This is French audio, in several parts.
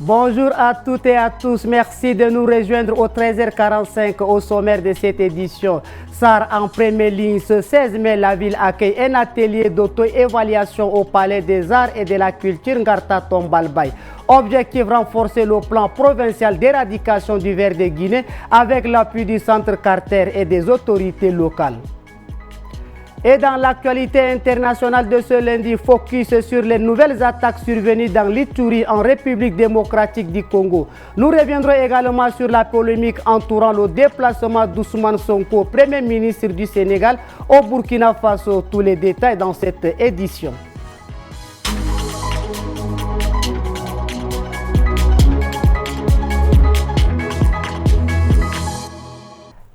Bonjour à toutes et à tous, merci de nous rejoindre au 13h45 au sommaire de cette édition. SAR en première ligne, ce 16 mai, la ville accueille un atelier d'auto-évaluation au Palais des Arts et de la Culture Ngarta Tombalbaye. Objectif, renforcer le plan provincial d'éradication du ver de Guinée avec l'appui du Centre Carter et des autorités locales. Et dans l'actualité internationale de ce lundi, focus sur les nouvelles attaques survenues dans l'Ituri en République démocratique du Congo. Nous reviendrons également sur la polémique entourant le déplacement d'Ousmane Sonko, Premier ministre du Sénégal, au Burkina Faso. Tous les détails dans cette édition.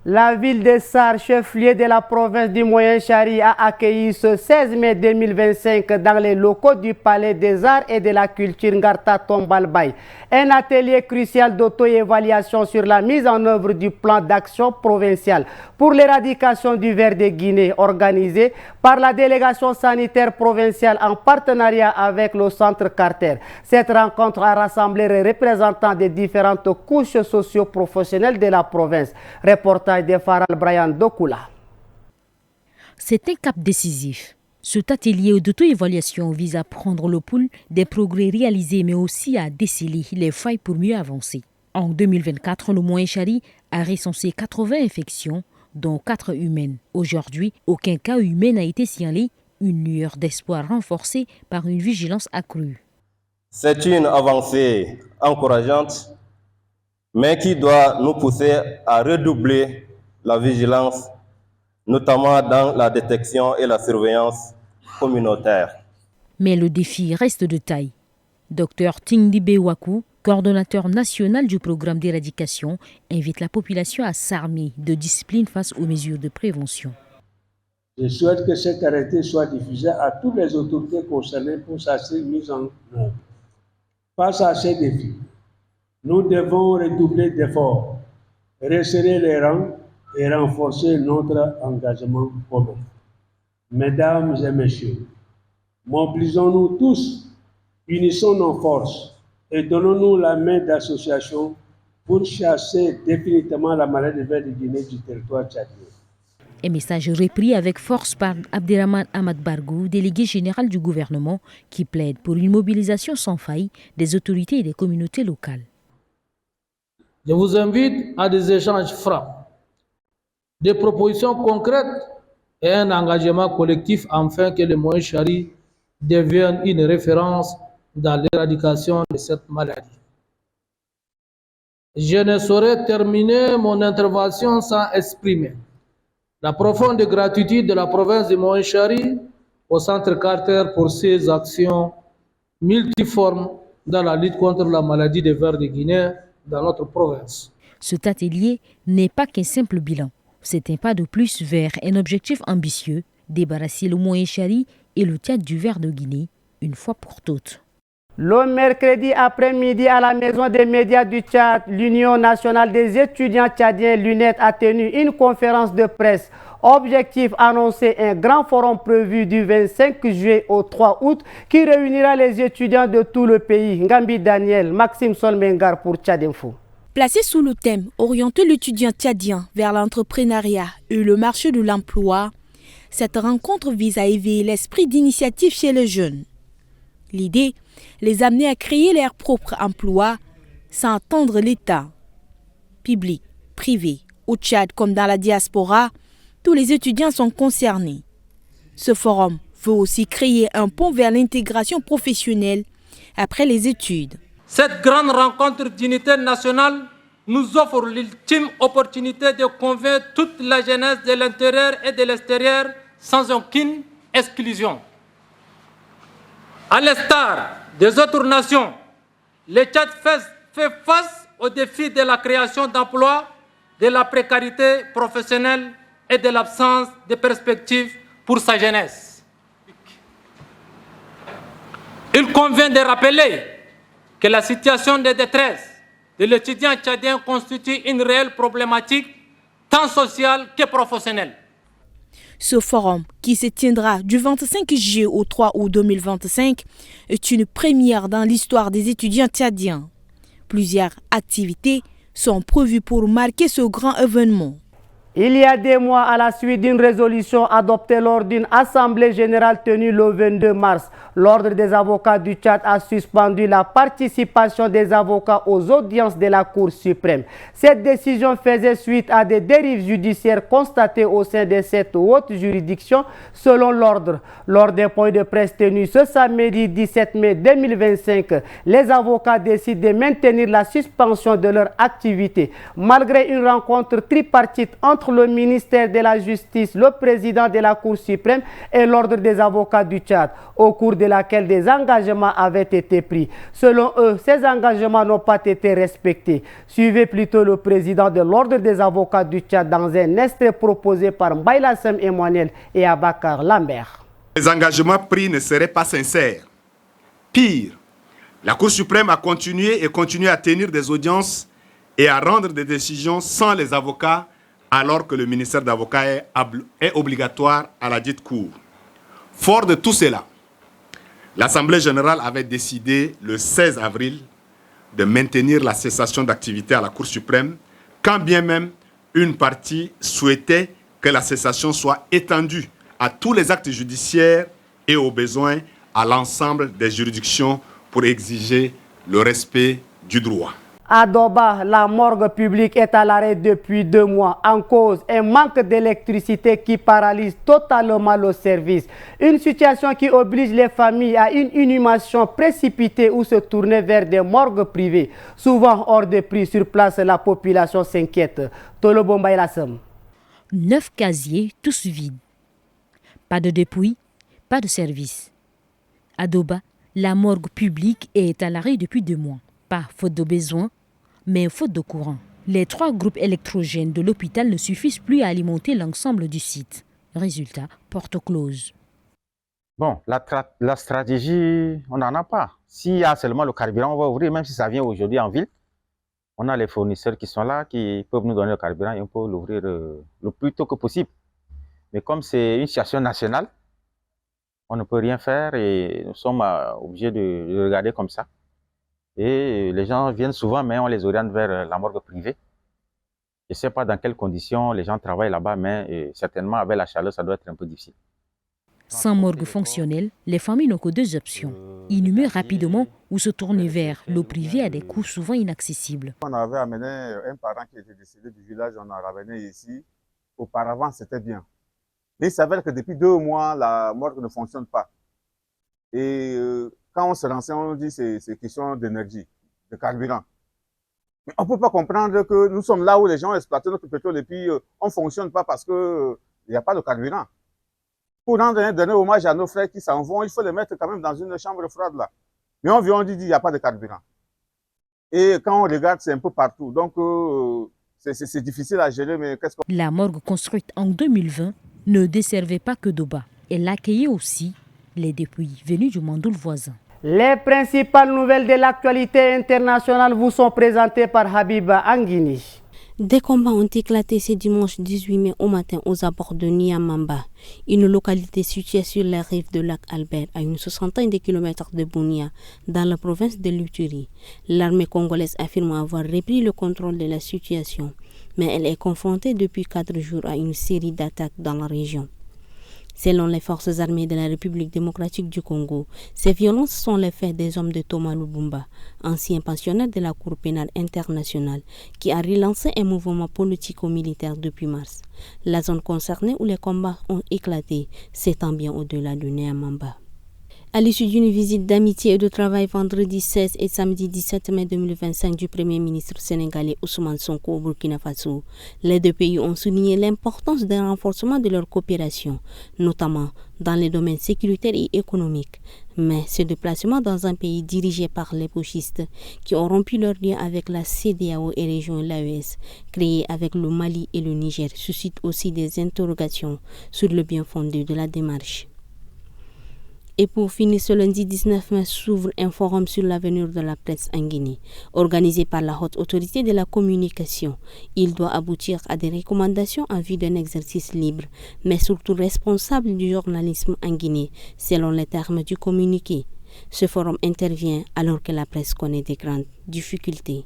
La ville de SAR, chef-lieu de la province du Moyen-Chari, a accueilli ce 16 mai 2025 dans les locaux du Palais des Arts et de la Culture Ngarta Tombalbaye un atelier crucial d'auto-évaluation sur la mise en œuvre du plan d'action provincial pour l'éradication du ver de Guinée organisé par la délégation sanitaire provinciale en partenariat avec le Centre Carter. Cette rencontre a rassemblé les représentants des différentes couches socio-professionnelles de la province. Reportage de Faral Brian Dokula. C'est un cap décisif. Cet atelier d'auto-évaluation vise à prendre le pouls des progrès réalisés, mais aussi à déceler les failles pour mieux avancer. En 2024, le Moyen-Chari a recensé 80 infections, dont 4 humaines. Aujourd'hui, aucun cas humain n'a été signalé, une lueur d'espoir renforcée par une vigilance accrue. C'est une avancée encourageante, mais qui doit nous pousser à redoubler la vigilance, notamment dans la détection et la surveillance communautaire. Mais le défi reste de taille. Dr Tingdibe Waku, coordonnateur national du programme d'éradication, invite la population à s'armer de discipline face aux mesures de prévention. Je souhaite que cet arrêté soit diffusé à toutes les autorités concernées pour sa mise en œuvre. Face à ces défis, nous devons redoubler d'efforts, resserrer les rangs et renforcer notre engagement commun. Mesdames et messieurs, mobilisons-nous tous, unissons nos forces et donnons-nous la main d'association pour chasser définitivement la maladie de ver de Guinée du territoire tchadien. Un message repris avec force par Abderrahmane Ahmad Bargou, délégué général du gouvernement, qui plaide pour une mobilisation sans faille des autorités et des communautés locales. Je vous invite à des échanges francs, des propositions concrètes et un engagement collectif afin que le Moyen-Chari devienne une référence dans l'éradication de cette maladie. Je ne saurais terminer mon intervention sans exprimer la profonde gratitude de la province de Moyen-Chari au Centre Carter pour ses actions multiformes dans la lutte contre la maladie de ver de Guinée dans notre province. Cet atelier n'est pas qu'un simple bilan. C'est un pas de plus vers un objectif ambitieux, débarrasser le Moyen-Chari et le Tchad du ver de Guinée, une fois pour toutes. Le mercredi après-midi à la Maison des médias du Tchad, l'Union nationale des étudiants tchadiens l'UNET a tenu une conférence de presse. Objectif, annoncer un grand forum prévu du 25 juillet au 3 août qui réunira les étudiants de tout le pays. Ngambi Daniel, Maxime Solmengar pour Tchad Info. Placé sous le thème « Orienter l'étudiant tchadien vers l'entrepreneuriat et le marché de l'emploi », cette rencontre vise à éveiller l'esprit d'initiative chez les jeunes. L'idée, les amener à créer leur propre emploi sans attendre l'État. Public, privé, au Tchad comme dans la diaspora, tous les étudiants sont concernés. Ce forum veut aussi créer un pont vers l'intégration professionnelle après les études. Cette grande rencontre d'unité nationale nous offre l'ultime opportunité de convaincre toute la jeunesse de l'intérieur et de l'extérieur sans aucune exclusion. À l'instar des autres nations, le Tchad fait face au défi de la création d'emplois, de la précarité professionnelle et de l'absence de perspectives pour sa jeunesse. Il convient de rappeler que la situation de détresse de l'étudiant tchadien constitue une réelle problématique tant sociale que professionnelle. Ce forum, qui se tiendra du 25 juillet au 3 août 2025, est une première dans l'histoire des étudiants tchadiens. Plusieurs activités sont prévues pour marquer ce grand événement. Il y a des mois, à la suite d'une résolution adoptée lors d'une assemblée générale tenue le 22 mars, l'Ordre des avocats du Tchad a suspendu la participation des avocats aux audiences de la Cour suprême. Cette décision faisait suite à des dérives judiciaires constatées au sein de cette haute juridiction, selon l'Ordre. Lors d'un point de presse tenu ce samedi 17 mai 2025, les avocats décident de maintenir la suspension de leur activité, malgré une rencontre tripartite entre le ministère de la Justice, le président de la Cour suprême et l'Ordre des avocats du Tchad, au cours de laquelle des engagements avaient été pris. Selon eux, ces engagements n'ont pas été respectés. Suivez plutôt le président de l'Ordre des avocats du Tchad dans un extrait proposé par Mbaïlassem Emmanuel et Abakar Lambert. Les engagements pris ne seraient pas sincères. Pire, la Cour suprême a continué et continue à tenir des audiences et à rendre des décisions sans les avocats, alors que le ministère d'avocats est obligatoire à la dite Cour. Fort de tout cela, l'Assemblée générale avait décidé le 16 avril de maintenir la cessation d'activité à la Cour suprême, quand bien même une partie souhaitait que la cessation soit étendue à tous les actes judiciaires et au besoin à l'ensemble des juridictions pour exiger le respect du droit. À Doba, la morgue publique est à l'arrêt depuis 2 mois. En cause, un manque d'électricité qui paralyse totalement le service. Une situation qui oblige les familles à une inhumation précipitée ou se tourner vers des morgues privées. Souvent hors de prix sur place, la population s'inquiète. Tolobo Mbaïlassem. 9 casiers, tous vides. Pas de dépouille, pas de service. À Doba, la morgue publique est à l'arrêt depuis 2 mois. Pas faute de besoin, mais faute de courant. Les 3 groupes électrogènes de l'hôpital ne suffisent plus à alimenter l'ensemble du site. Résultat, porte close. Bon, la stratégie, on n'en a pas. S'il y a seulement le carburant, on va ouvrir, même si ça vient aujourd'hui en ville. On a les fournisseurs qui sont là, qui peuvent nous donner le carburant et on peut l'ouvrir le plus tôt que possible. Mais comme c'est une situation nationale, on ne peut rien faire et nous sommes obligés de regarder comme ça. Et les gens viennent souvent, mais on les oriente vers la morgue privée. Je ne sais pas dans quelles conditions les gens travaillent là-bas, mais certainement avec la chaleur, ça doit être un peu difficile. Sans morgue fonctionnelle, les familles n'ont que 2 options. Inhumer rapidement ou se tourner vers le privé à des coûts souvent inaccessibles. On avait amené un parent qui était décédé du village, on a ramené ici. Auparavant, c'était bien. Mais il s'avère que depuis 2 mois, la morgue ne fonctionne pas. Et quand on se renseigne, on dit que c'est question d'énergie, de carburant. Mais on ne peut pas comprendre que nous sommes là où les gens exploitent notre pétrole et puis on ne fonctionne pas parce qu'il n'y a pas de carburant. Pour rendre un dernier hommage à nos frères qui s'en vont, il faut les mettre quand même dans une chambre froide là. Mais on vient, on dit qu'il n'y a pas de carburant. Et quand on regarde, c'est un peu partout. Donc c'est difficile à gérer, mais qu'est-ce qu'on... La morgue construite en 2020 ne desservait pas que Doba. Elle accueillait aussi les dépouilles venues du Mandoul voisin. Les principales nouvelles de l'actualité internationale vous sont présentées par Habiba Anguini. Des combats ont éclaté ce dimanche 18 mai au matin aux abords de Niamamba, une localité située sur les rives du lac Albert à une 60aine de kilomètres de Bunia, dans la province de l'Uturi. L'armée congolaise affirme avoir repris le contrôle de la situation, mais elle est confrontée depuis 4 jours à une série d'attaques dans la région. Selon les forces armées de la République démocratique du Congo, ces violences sont les faits des hommes de Thomas Lubumba, ancien pensionnaire de la Cour pénale internationale, qui a relancé un mouvement politico-militaire depuis mars. La zone concernée où les combats ont éclaté s'étend bien au-delà de Niamamba. À l'issue d'une visite d'amitié et de travail vendredi 16 et samedi 17 mai 2025 du Premier ministre sénégalais Ousmane Sonko au Burkina Faso, les 2 pays ont souligné l'importance d'un renforcement de leur coopération, notamment dans les domaines sécuritaires et économiques. Mais ce déplacement dans un pays dirigé par les putschistes qui ont rompu leur lien avec la CEDEAO et région l'AES, créée avec le Mali et le Niger, suscite aussi des interrogations sur le bien fondé de la démarche. Et pour finir, ce lundi 19 mai s'ouvre un forum sur l'avenir de la presse en Guinée, organisé par la Haute Autorité de la Communication. Il doit aboutir à des recommandations en vue d'un exercice libre, mais surtout responsable du journalisme en Guinée, selon les termes du communiqué. Ce forum intervient alors que la presse connaît des grandes difficultés.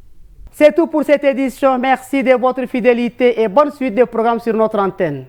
C'est tout pour cette édition. Merci de votre fidélité et bonne suite des programmes sur notre antenne.